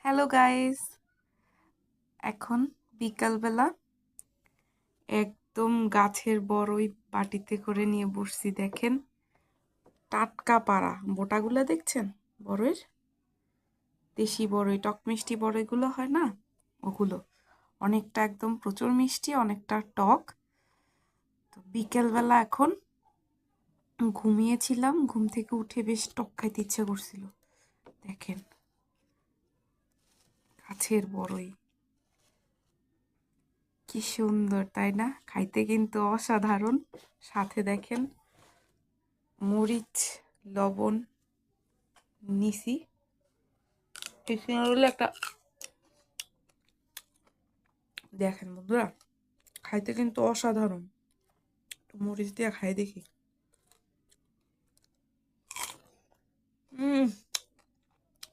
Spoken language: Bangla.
হ্যালো গাইস, এখন বিকালবেলা একদম গাছের বড়ই বাটিতে করে নিয়ে বসছি। দেখেন টাটকা পাড়া বোটাগুলো দেখছেন, বড়ইয়ের দেশি বড়ই, টক মিষ্টি বড়ইগুলো হয় না, ওগুলো অনেকটা একদম প্রচুর মিষ্টি, অনেকটা টক। তো বিকেলবেলা এখন ঘুমিয়েছিলাম, ঘুম থেকে উঠে বেশ টক খাইতে ইচ্ছে করছিল। দেখেন গাছের বড়ই কি সুন্দর, তাই না? খাইতে কিন্তু অসাধারণ। সাথে দেখেন মরিচ, লবণ নিছি, একটা দেখেন বন্ধুরা, খাইতে কিন্তু অসাধারণ। একটু মরিচ দিয়ে খাই দেখি।